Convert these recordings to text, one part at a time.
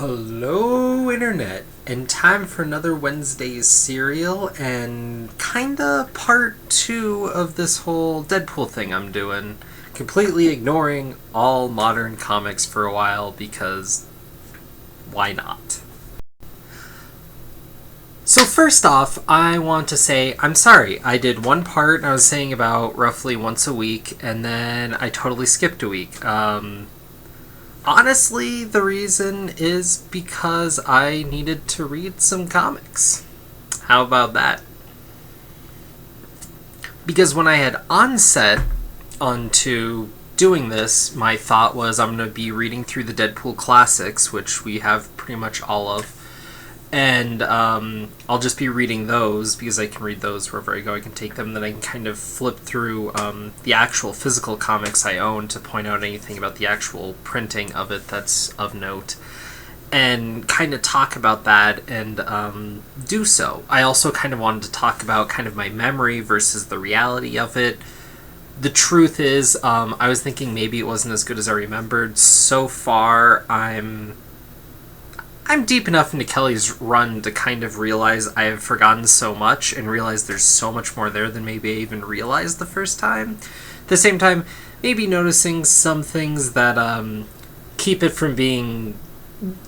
Hello, Internet, and time for another Wednesday's serial and kinda part 2 of this whole Deadpool thing I'm doing. Completely ignoring all modern comics for a while because why not? So first off, I want to say I'm sorry. I did one part and I was saying about roughly once a week, and then I totally skipped a week. Honestly, the reason is because I needed to read some comics. How about that? Because when I had onset onto doing this, my thought was I'm going to be reading through the Deadpool classics, which we have pretty much all of, and I'll just be reading those because I can read those wherever I go. I can take them, then I can kind of flip through the actual physical comics I own to point out anything about the actual printing of it that's of note, and kind of talk about that and do so. I also kind of wanted to talk about kind of my memory versus the reality of it. The truth is, I was thinking maybe it wasn't as good as I remembered. So far, I'm deep enough into Kelly's run to kind of realize I have forgotten so much and realize there's so much more there than maybe I even realized the first time. At the same time, maybe noticing some things that keep it from being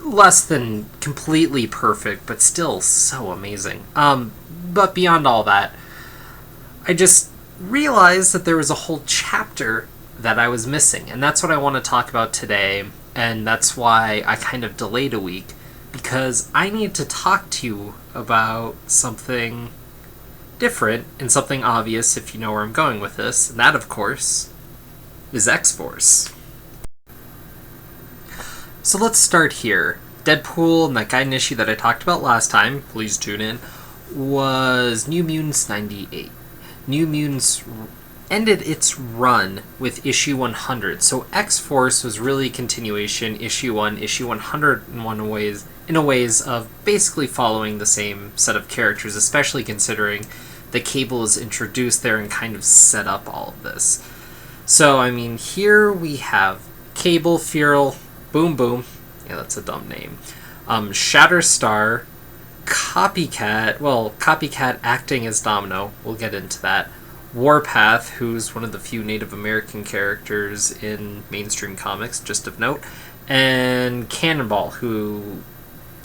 less than completely perfect, but still so amazing. But beyond all that, I just realized that there was a whole chapter that I was missing, and that's what I want to talk about today, and that's why I kind of delayed a week. Because I need to talk to you about something different and something obvious if you know where I'm going with this. And that, of course, is X-Force. So let's start here. Deadpool and that guided issue that I talked about last time, please tune in, was New Mutants 98. New Mutants ended its run with issue 100. So X-Force was really a continuation, issue 1, issue 100 in ways of basically following the same set of characters, especially considering that Cable is introduced there and kind of set up all of this. So, I mean, here we have Cable, Feral, Boom Boom, yeah, that's a dumb name, Shatterstar, Copycat acting as Domino, we'll get into that, Warpath, who's one of the few Native American characters in mainstream comics, just of note, and Cannonball, who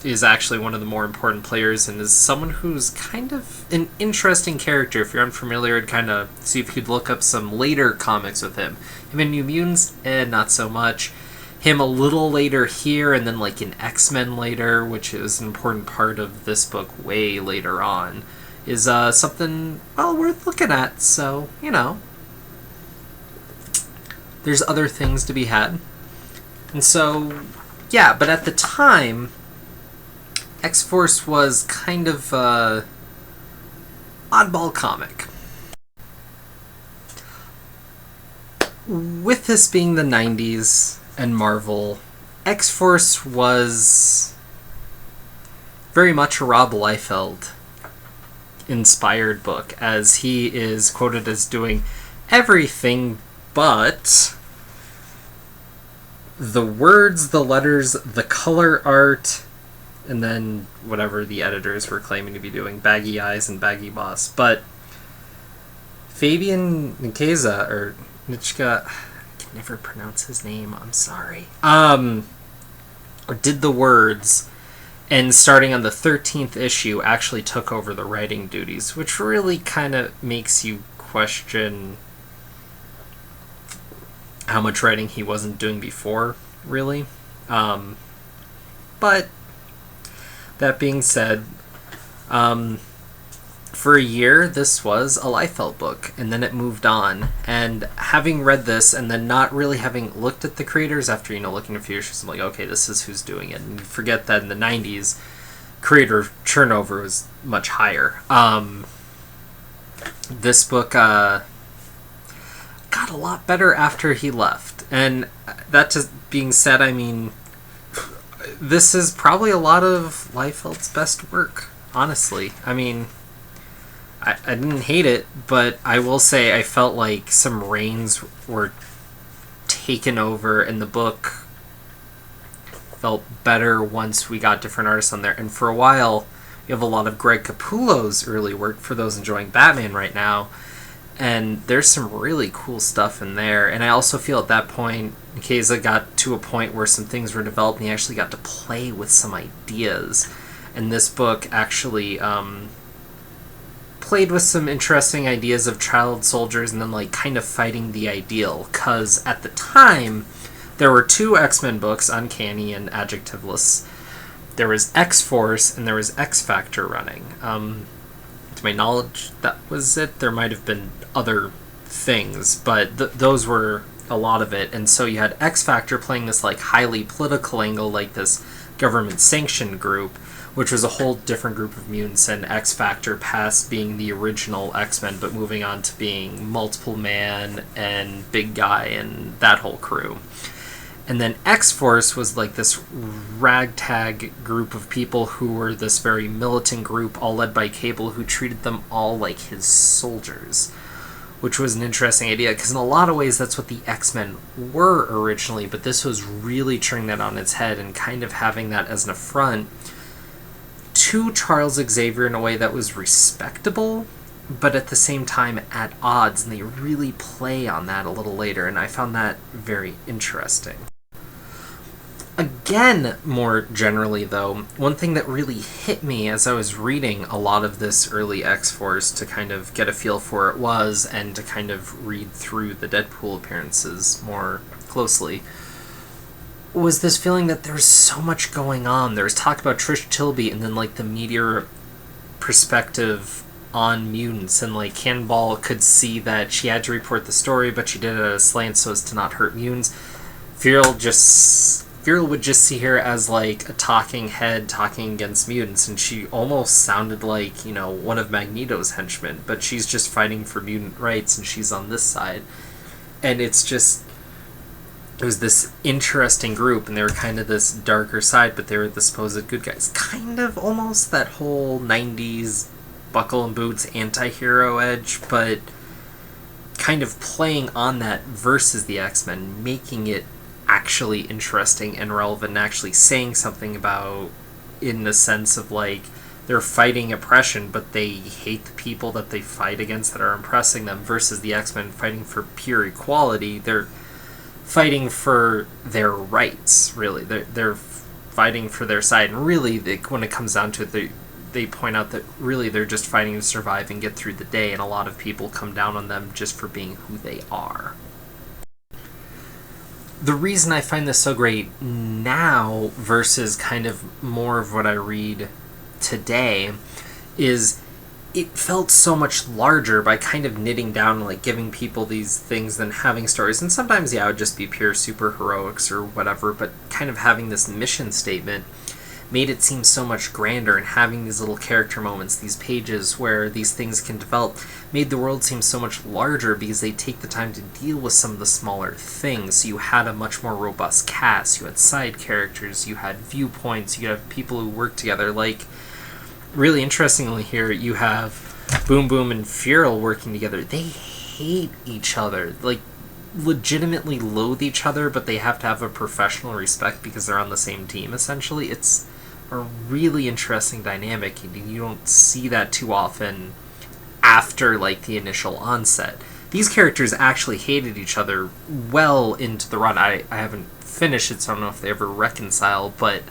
is actually one of the more important players and is someone who's kind of an interesting character. If you're unfamiliar, I'd kind of see if you could look up some later comics with him. Him in New Mutants, not so much. Him a little later here, and then like in X-Men later, which is an important part of this book way later on, is something, well, worth looking at. So, you know, there's other things to be had. And so, yeah, but at the time, X-Force was kind of oddball comic. With this being the 90s and Marvel, X-Force was very much a Rob Liefeld inspired book, as he is quoted as doing everything but the words, the letters, the color art, and then whatever the editors were claiming to be doing, Baggy Eyes and Baggy Boss. But Fabian Nicieza, or Nitschka, I can never pronounce his name, I'm sorry, did the words, and starting on the 13th issue actually took over the writing duties, which really kind of makes you question how much writing he wasn't doing before, really. But that being said, for a year, this was a Liefeld book, and then it moved on. And having read this, and then not really having looked at the creators after, you know, looking at a few issues, I'm like, okay, this is who's doing it. And you forget that in the 90s, creator turnover was much higher. This book got a lot better after he left. And that just being said, I mean, this is probably a lot of Liefeld's best work, honestly. I mean, I didn't hate it, but I will say I felt like some reins were taken over, and the book felt better once we got different artists on there. And for a while, you have a lot of Greg Capullo's early work for those enjoying Batman right now. And there's some really cool stuff in there. And I also feel at that point, Keza got to a point where some things were developed and he actually got to play with some ideas. And this book actually played with some interesting ideas of child soldiers and then like kind of fighting the ideal. Because at the time, there were 2 X-Men books, Uncanny and Adjectiveless. There was X-Force and there was X-Factor running. To my knowledge, that was it. There might have been other things, but those were a lot of it. And so you had X-Factor playing this like highly political angle, like this government-sanctioned group, which was a whole different group of mutants, and X-Factor past being the original X-Men, but moving on to being Multiple Man and Big Guy and that whole crew. And then X-Force was like this ragtag group of people who were this very militant group, all led by Cable, who treated them all like his soldiers, which was an interesting idea, because in a lot of ways that's what the X-Men were originally, but this was really turning that on its head and kind of having that as an affront to Charles Xavier in a way that was respectable, but at the same time at odds, and they really play on that a little later, and I found that very interesting. Again, more generally though, one thing that really hit me as I was reading a lot of this early X-Force to kind of get a feel for it was, and to kind of read through the Deadpool appearances more closely, was this feeling that there's so much going on. There's talk about Trish Tilby and then like the meteor perspective on mutants, and like Cannonball could see that she had to report the story, but she did it at a slant so as to not hurt mutants. Feral would just see her as like a talking head talking against mutants, and she almost sounded like, you know, one of Magneto's henchmen, but she's just fighting for mutant rights and she's on this side. And it was this interesting group, and they were kind of this darker side, but they were the supposed good guys. Kind of almost that whole 90s buckle and boots anti-hero edge, but kind of playing on that versus the X-Men, making it actually interesting and relevant, and actually saying something about, in the sense of like, they're fighting oppression, but they hate the people that they fight against that are oppressing them, versus the X-Men fighting for pure equality. They're fighting for their rights, really. They're fighting for their side, and really, when it comes down to it, they point out that really they're just fighting to survive and get through the day, and a lot of people come down on them just for being who they are. The reason I find this so great now versus kind of more of what I read today is it felt so much larger by kind of knitting down, like giving people these things than having stories. And sometimes, yeah, it would just be pure superheroics or whatever, but kind of having this mission statement made it seem so much grander, and having these little character moments, these pages where these things can develop, made the world seem so much larger because they take the time to deal with some of the smaller things. So you had a much more robust cast, you had side characters, you had viewpoints, you had people who work together. Like, really interestingly here, you have Boom Boom and Feral working together. They hate each other, like legitimately loathe each other, but they have to have a professional respect because they're on the same team, essentially. It's a really interesting dynamic, and you don't see that too often after like the initial onset. These characters actually hated each other well into the run. I haven't finished it, so I don't know if they ever reconcile, but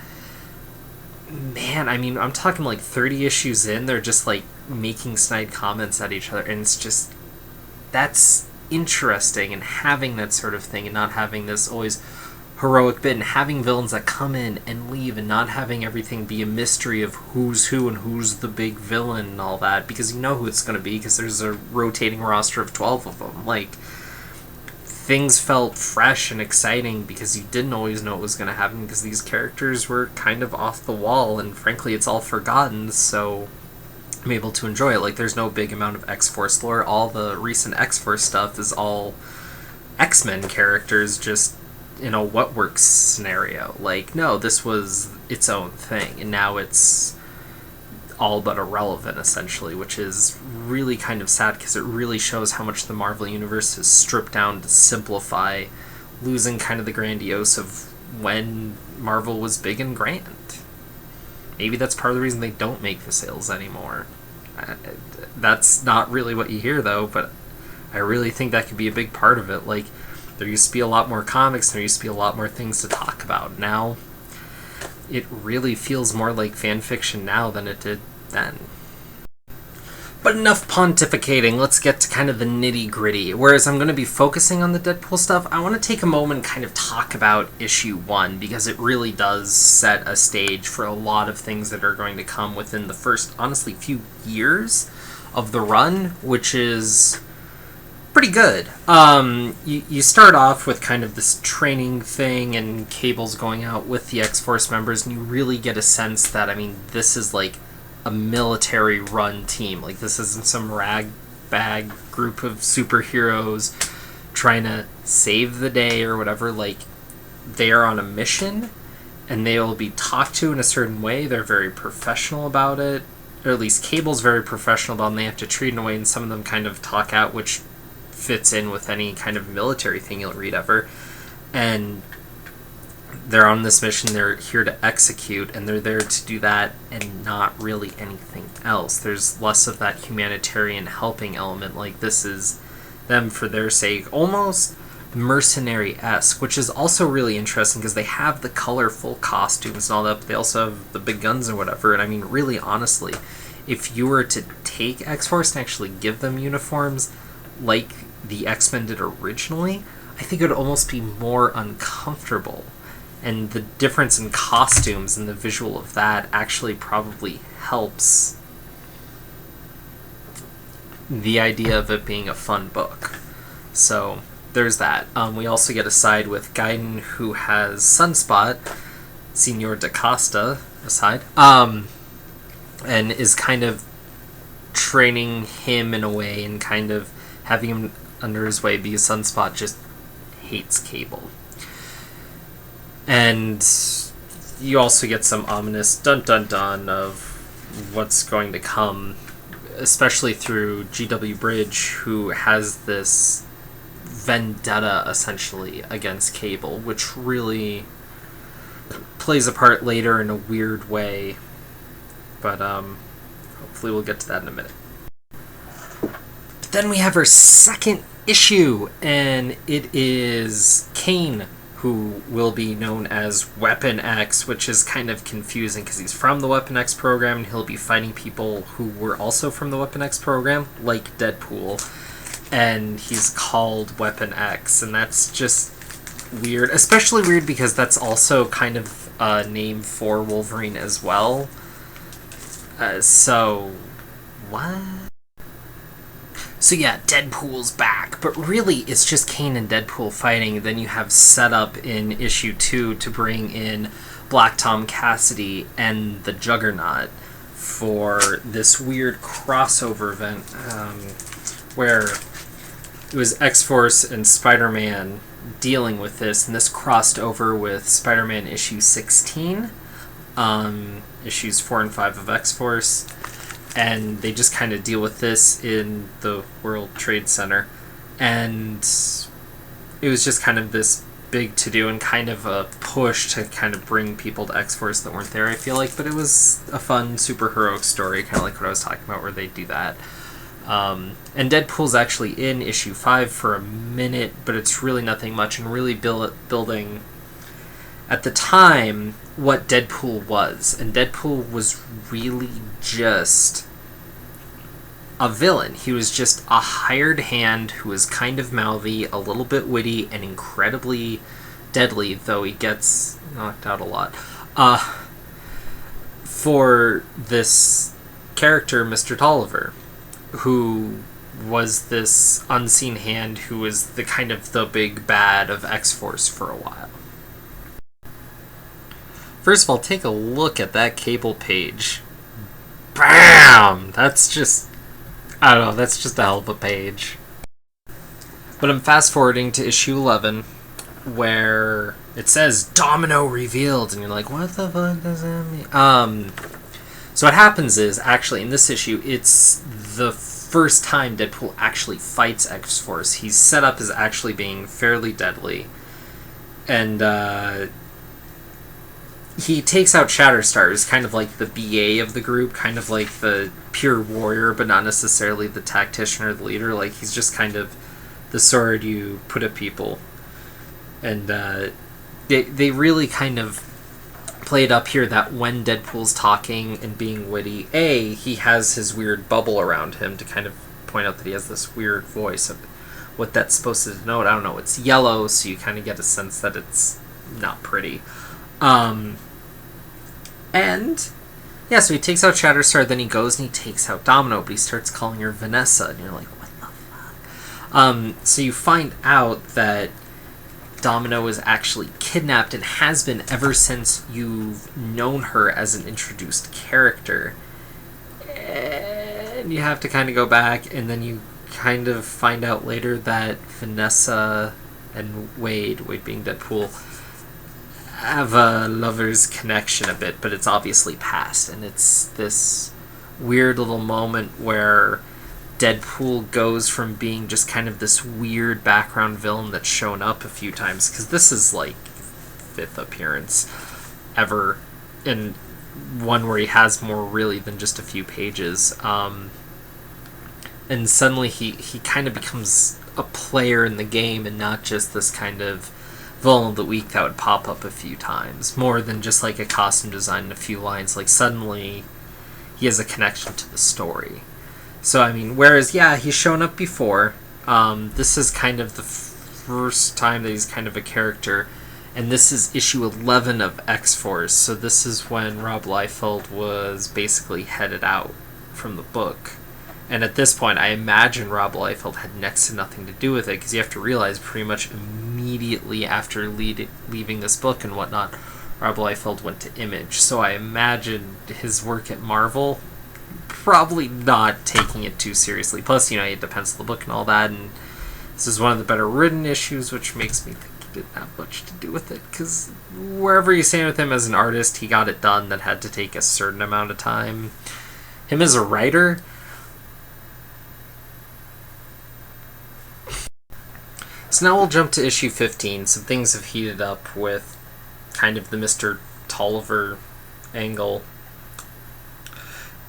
man, I mean, I'm talking like 30 issues in, they're just like making snide comments at each other, and it's just, that's interesting, and having that sort of thing and not having this always heroic bit, and having villains that come in and leave, and not having everything be a mystery of who's who and who's the big villain and all that, because you know who it's going to be because there's a rotating roster of 12 of them. Like, things felt fresh and exciting because you didn't always know what was going to happen, because these characters were kind of off the wall, and frankly it's all forgotten, so I'm able to enjoy it. Like, there's no big amount of X-Force lore. All the recent X-Force stuff is all X-Men characters, just in a what works scenario. Like, no, this was its own thing, and now it's all but irrelevant, essentially, which is really kind of sad, because it really shows how much the Marvel Universe has stripped down to simplify, losing kind of the grandiose of when Marvel was big and grand. Maybe that's part of the reason they don't make the sales anymore. That's not really what you hear, though, but I really think that could be a big part of it. Like, there used to be a lot more comics, there used to be a lot more things to talk about. Now, it really feels more like fan fiction now than it did then. But enough pontificating, let's get to kind of the nitty-gritty. Whereas I'm going to be focusing on the Deadpool stuff, I want to take a moment and kind of talk about issue 1, because it really does set a stage for a lot of things that are going to come within the first, honestly, few years of the run, which is pretty good. You start off with kind of this training thing, and Cable's going out with the X-Force members, and you really get a sense that, I mean, this is like a military-run team. Like, this isn't some rag-bag group of superheroes trying to save the day or whatever. Like, they are on a mission, and they will be talked to in a certain way. They're very professional about it, or at least Cable's very professional about it, and they have to treat it in a way, and some of them kind of talk out, which fits in with any kind of military thing you'll read ever. And they're on this mission, they're here to execute, and they're there to do that and not really anything else. There's less of that humanitarian helping element. Like, this is them for their sake, almost mercenary-esque, which is also really interesting because they have the colorful costumes and all that, but they also have the big guns or whatever. And I mean, really, honestly, if you were to take X-Force and actually give them uniforms like the X-Men did originally, I think it would almost be more uncomfortable. And the difference in costumes and the visual of that actually probably helps the idea of it being a fun book. So there's that. We also get a side with Gaiden, who has Sunspot, Senor da Costa aside, and is kind of training him in a way and kind of having him under his way because Sunspot just hates Cable. And you also get some ominous dun-dun-dun of what's going to come, especially through G.W. Bridge, who has this vendetta, essentially, against Cable, which really plays a part later in a weird way. But hopefully we'll get to that in a minute. But then we have our second issue, and it is Kane, who will be known as Weapon X, which is kind of confusing because he's from the Weapon X program, and he'll be fighting people who were also from the Weapon X program, like Deadpool, and he's called Weapon X, and that's just weird, especially weird because that's also kind of a name for Wolverine as well. So, what? So yeah, Deadpool's back, but really it's just Kane and Deadpool fighting. Then you have set up in issue 2 to bring in Black Tom Cassidy and the Juggernaut for this weird crossover event where it was X-Force and Spider-Man dealing with this, and this crossed over with Spider-Man issue 16, issues 4 and 5 of X-Force. And they just kind of deal with this in the World Trade Center. And it was just kind of this big to-do and kind of a push to kind of bring people to X-Force that weren't there, I feel like. But it was a fun superheroic story, kind of like what I was talking about, where they do that. And Deadpool's actually in issue 5 for a minute, but it's really nothing much, and really building, at the time, what Deadpool was. And Deadpool was really just a villain. He was just a hired hand who was kind of mouthy, a little bit witty, and incredibly deadly, though he gets knocked out a lot. For this character, Mr. Tolliver, who was this unseen hand who was the kind of the big bad of X-Force for a while. First of all, take a look at that Cable page. BAM! That's just, I don't know, that's just a hell of a page. But I'm fast forwarding to issue 11, where it says Domino revealed, and you're like, what the fuck does that mean? So what happens is, actually, in this issue, it's the first time Deadpool actually fights X-Force. He's set up as actually being fairly deadly. And he takes out Shatterstar, who's kind of like the BA of the group, kind of like the pure warrior, but not necessarily the tactician or the leader. Like, he's just kind of the sword you put at people. And they really kind of played up here that when Deadpool's talking and being witty, he has his weird bubble around him to kind of point out that he has this weird voice. Of what that's supposed to denote, I don't know. It's yellow, so you kind of get a sense that it's not pretty. And yeah, so he takes out Shatterstar, then he goes and he takes out Domino, but he starts calling her Vanessa, and you're like, what the fuck? So you find out that Domino is actually kidnapped and has been ever since you've known her as an introduced character. And you have to kind of go back, and then you kind of find out later that Vanessa and Wade being Deadpool, have a lover's connection a bit, but it's obviously past, and it's this weird little moment where Deadpool goes from being just kind of this weird background villain that's shown up a few times, because this is like 5th appearance ever, and one where he has more really than just a few pages, and suddenly he kind of becomes a player in the game and not just this kind of villain of the week that would pop up a few times, more than just like a costume design and a few lines. Like, suddenly he has a connection to the story. So I mean, whereas he's shown up before, this is kind of the first time that he's kind of a character, and this is issue 11 of X-Force, so this is when Rob Liefeld was basically headed out from the book. And at this point, I imagine Rob Liefeld had next to nothing to do with it, because you have to realize pretty much immediately after leaving this book and whatnot, Rob Liefeld went to Image. So I imagine his work at Marvel, probably not taking it too seriously. Plus, he had to pencil the book and all that, and this is one of the better written issues, which makes me think he didn't have much to do with it, because wherever you stand with him as an artist, he got it done. That had to take a certain amount of time. Him as a writer, so now we'll jump to issue 15. Some things have heated up with kind of the Mr. Tolliver angle,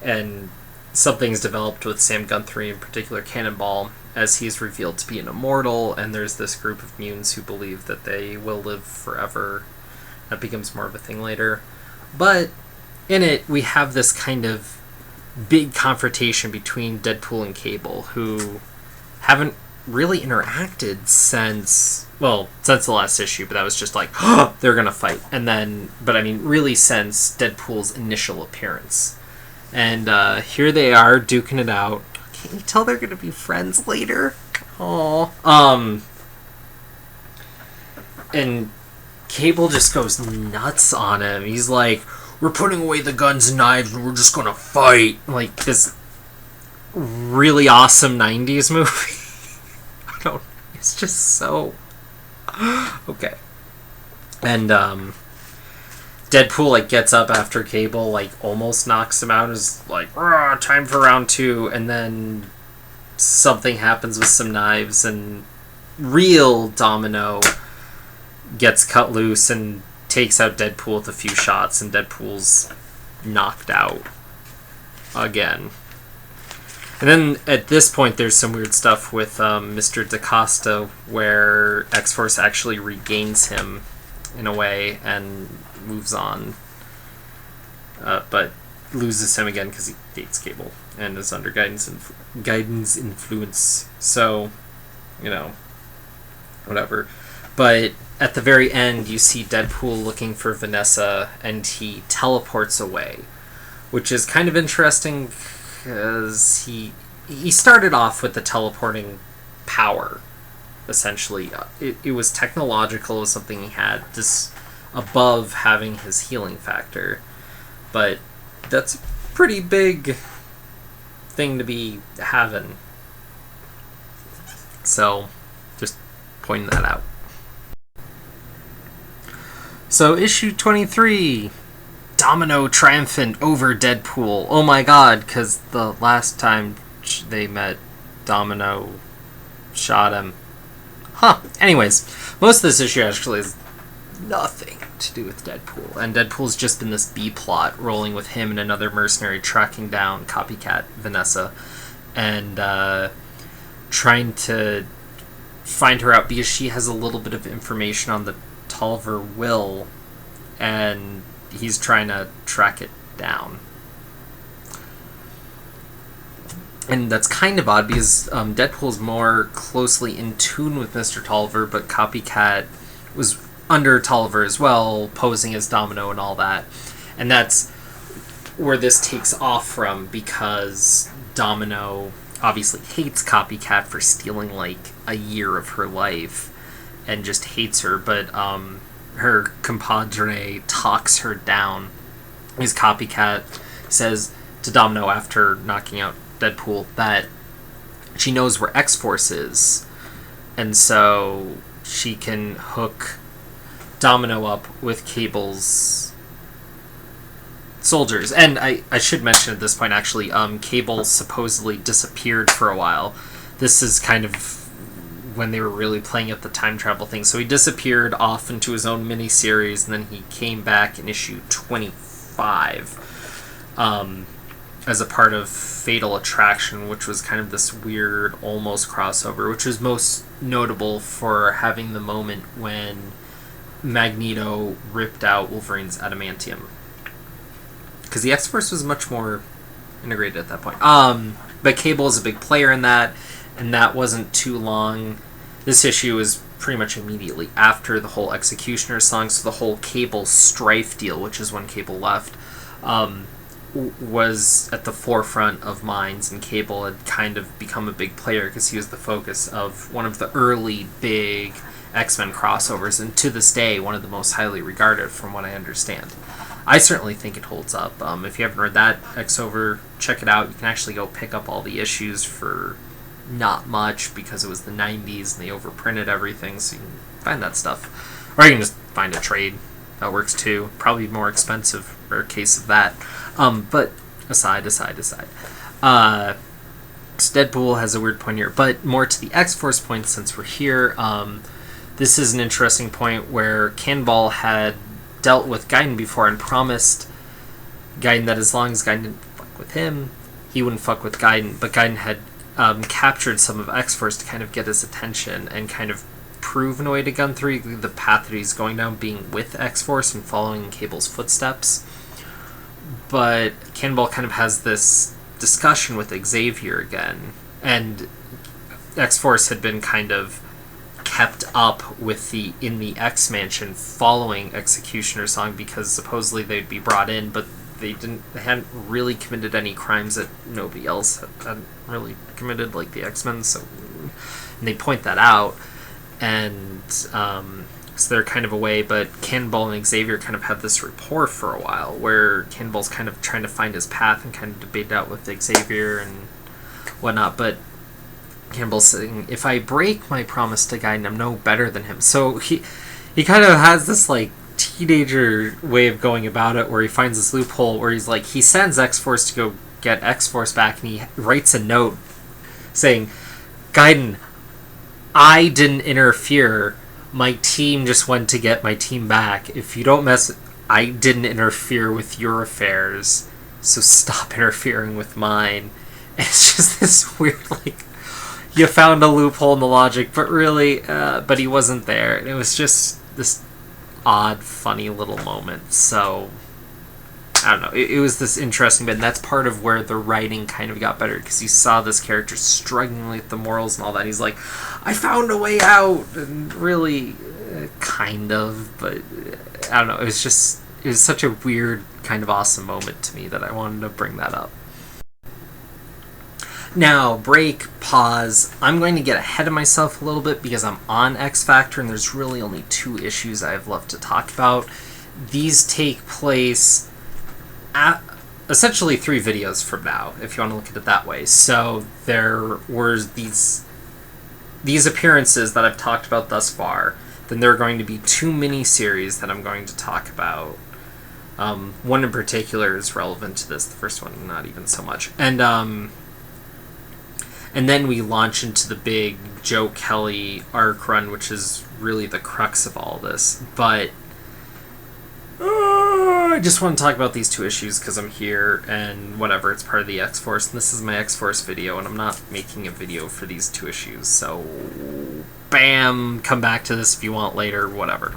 and something's developed with Sam Guthrie, in particular Cannonball, as he's revealed to be an immortal, and there's this group of mutants who believe that they will live forever. That becomes more of a thing later. But in it, we have this kind of big confrontation between Deadpool and Cable, who haven't really interacted since the last issue, but that was just like, they're gonna fight. And then, but I mean, really since Deadpool's initial appearance. And here they are, duking it out. Can't you tell they're gonna be friends later? Aww. And Cable just goes nuts on him. He's like, we're putting away the guns and knives and we're just gonna fight. Like this really awesome 90s movie. It's just so okay. And Deadpool gets up after Cable almost knocks him out, is like, time for round 2, and then something happens with some knives and real Domino gets cut loose and takes out Deadpool with a few shots, and Deadpool's knocked out again. And then at this point, there's some weird stuff with Mr. DaCosta, where X-Force actually regains him in a way and moves on, but loses him again because he dates Cable and is under guidance influence. So, whatever. But at the very end, you see Deadpool looking for Vanessa, and he teleports away, which is kind of interesting. Because he started off with the teleporting power, essentially. It was technological, it was something he had, just above having his healing factor. But that's a pretty big thing to be having. So, just pointing that out. So, issue 23... Domino triumphant over Deadpool. Oh my god, because the last time they met, Domino shot him. Anyways, most of this issue actually is nothing. to do with Deadpool. And Deadpool's just been this B-plot rolling with him and another mercenary tracking down copycat Vanessa and trying to find her out because she has a little bit of information on the Tolliver will, and he's trying to track it down. And that's kind of odd because Deadpool's more closely in tune with Mr. Tolliver, but Copycat was under Tolliver as well, posing as Domino and all that. And that's where this takes off from, because Domino obviously hates Copycat for stealing like a year of her life and just hates her, but her compadre talks her down. His Copycat says to Domino after knocking out Deadpool that she knows where X-Force is, and so she can hook Domino up with Cable's soldiers. And I should mention at this point, actually, Cable supposedly disappeared for a while. This is kind of when they were really playing at the time travel thing. So he disappeared off into his own miniseries, and then he came back in issue 25 as a part of Fatal Attraction, which was kind of this weird almost crossover, which was most notable for having the moment when Magneto ripped out Wolverine's adamantium, because the X-Force was much more integrated at that point. But Cable is a big player in that, and that wasn't too long. This issue was pretty much immediately after the whole Executioner song, so the whole Cable Strife deal, which is when Cable left, was at the forefront of minds, and Cable had kind of become a big player because he was the focus of one of the early big X-Men crossovers, and to this day one of the most highly regarded from what I understand. I certainly think it holds up. If you haven't read that X-Over, check it out. You can actually go pick up all the issues for not much because it was the 90s and they overprinted everything, so you can find that stuff. Or you can just find a trade. That works too. Probably more expensive, rare case of that. But aside. Deadpool has a weird point here, but more to the X-Force point since we're here. This is an interesting point where Cannonball had dealt with Gaiden before and promised Gaiden that as long as Gaiden didn't fuck with him, he wouldn't fuck with Gaiden. But Gaiden had captured some of X-Force to kind of get his attention and kind of prove in a way to Gun-3 the path that he's going down, being with X-Force and following in Cable's footsteps. But Cannonball kind of has this discussion with Xavier again, and X-Force had been kind of kept up with in the X-Mansion following Executioner song because supposedly they'd be brought in, but they hadn't really committed any crimes that nobody else had really committed, like the X-Men, so and they point that out, and so they're kind of away, but Cannonball and Xavier kind of have this rapport for a while, where Cannonball's kind of trying to find his path and kind of debate out with Xavier and whatnot, but Cannonball's saying, if I break my promise to Gaiden, I'm no better than him. So he kind of has this, like, teenager way of going about it, where he finds this loophole where he's like, he sends X-Force to go get X-Force back, and he writes a note saying, Gaiden, I didn't interfere. My team just went to get my team back. If you don't I didn't interfere with your affairs, so stop interfering with mine. And it's just this weird, like, you found a loophole in the logic, but really, but he wasn't there. And it was just this odd, funny little moment. So, I don't know. It was this interesting bit, and that's part of where the writing kind of got better, because you saw this character struggling with the morals and all that. He's like, I found a way out, and really, kind of, but I don't know. It was such a weird, kind of awesome moment to me that I wanted to bring that up. Now, break, pause. I'm going to get ahead of myself a little bit because I'm on X Factor, and there's really only 2 issues I have left to talk about. These take place essentially 3 videos from now, if you want to look at it that way. So there were these appearances that I've talked about thus far. Then there are going to be 2 mini-series that I'm going to talk about. One in particular is relevant to this. The first one, not even so much. And then we launch into the big Joe Kelly arc run, which is really the crux of all this. But I just want to talk about these two issues because I'm here and whatever, it's part of the X-Force, and this is my X-Force video, and I'm not making a video for these two issues, so bam, come back to this if you want later, whatever.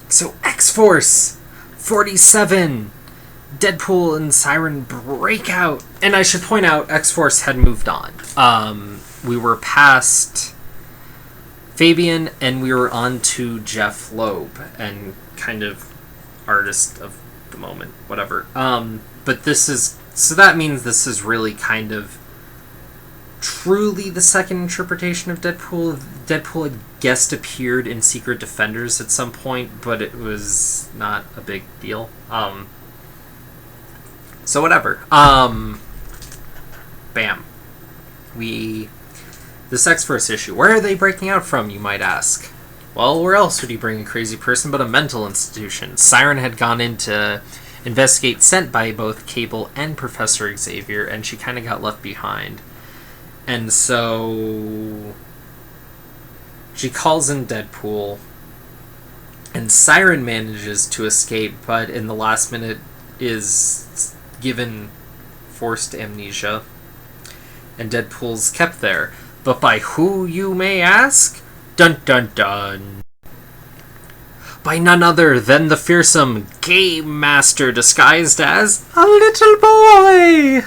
So X-Force 47, Deadpool and Siren break out, and I should point out X-Force had moved on. We were past Fabian, and we were on to Jeff Loeb, and kind of artist of the moment, whatever. But this is, so that means this is really kind of truly the second interpretation of Deadpool. Deadpool had guest appeared in Secret Defenders at some point, but it was not a big deal. So whatever. Bam. This X-Force issue, where are they breaking out from, you might ask? Well, where else would you bring a crazy person but a mental institution? Siren had gone in to investigate, sent by both Cable and Professor Xavier, and she kind of got left behind. And so she calls in Deadpool, and Siren manages to escape, but in the last minute is given forced amnesia, and Deadpool's kept there. But by who, you may ask? Dun dun dun. By none other than the fearsome Game Master disguised as a little boy!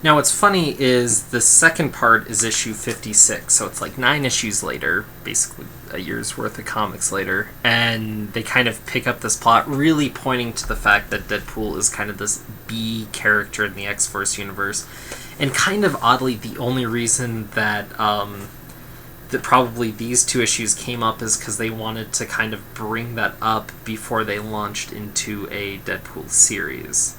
Now what's funny is the second part is issue 56, so it's like 9 issues later, basically a year's worth of comics later, and they kind of pick up this plot, really pointing to the fact that Deadpool is kind of this B character in the X-Force universe, and kind of oddly the only reason that that probably these two issues came up is because they wanted to kind of bring that up before they launched into a Deadpool series.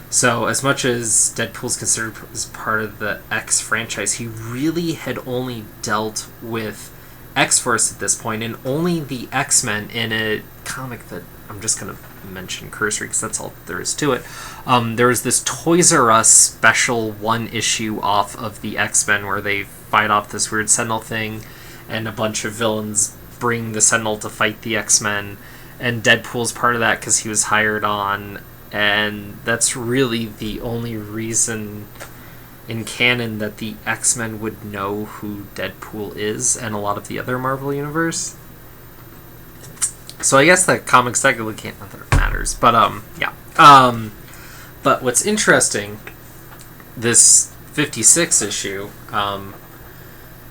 So as much as Deadpool's considered as part of the X franchise, he really had only dealt with X-Force at this point, and only the X-Men in a comic that I'm just going to mention cursory because that's all there is to it. There was this Toys R Us special one issue off of the X-Men where they fight off this weird Sentinel thing, and a bunch of villains bring the Sentinel to fight the X-Men, and Deadpool's part of that because he was hired on, and that's really the only reason in canon that the X-Men would know who Deadpool is and a lot of the other Marvel Universe. So I guess that comics technically can't, not that it matters, but yeah. But what's interesting, this 56 issue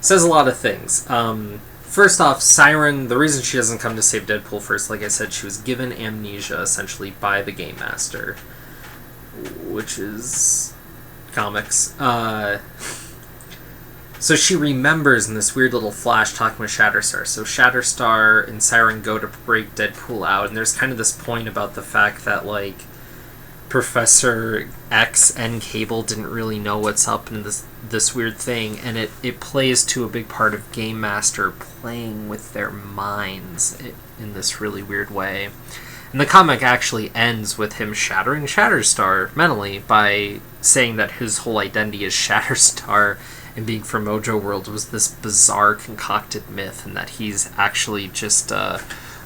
says a lot of things. First off, Siren, the reason she doesn't come to save Deadpool first, like I said, she was given amnesia, essentially, by the Game Master, which is comics. So she remembers in this weird little flash talking with Shatterstar. So Shatterstar and Siren go to break Deadpool out, and there's kind of this point about the fact that, like, Professor X and Cable didn't really know what's up in this weird thing, and it plays to a big part of Game Master playing with their minds in this really weird way. And the comic actually ends with him shattering Shatterstar mentally by saying that his whole identity as Shatterstar and being from Mojo World was this bizarre concocted myth, and that he's actually just a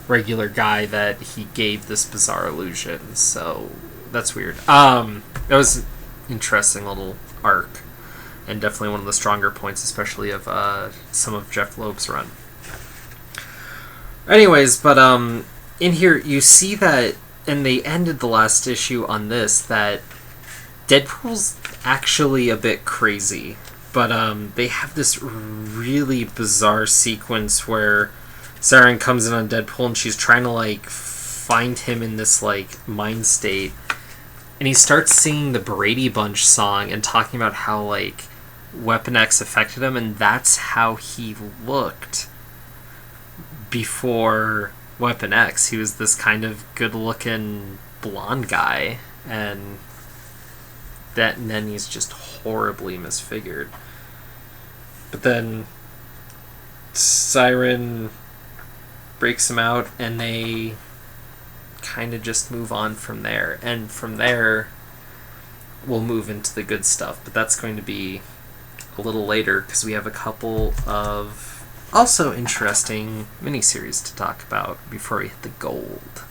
regular guy that he gave this bizarre illusion. So that's weird. That was an interesting little arc, and definitely one of the stronger points, especially of some of Jeff Loeb's run. Anyways, but in here you see that, and they ended the last issue on this, that Deadpool's actually a bit crazy, but they have this really bizarre sequence where Siren comes in on Deadpool and she's trying to, like, find him in this, like, mind state, and he starts singing the Brady Bunch song and talking about how, like, Weapon X affected him, and that's how he looked before Weapon X. He was this kind of good-looking blonde guy, and then he's just horribly misfigured. But then Siren breaks him out, and they kind of just move on from there. And from there, we'll move into the good stuff. But that's going to be a little later, because we have a couple of Also interesting miniseries to talk about before we hit the gold.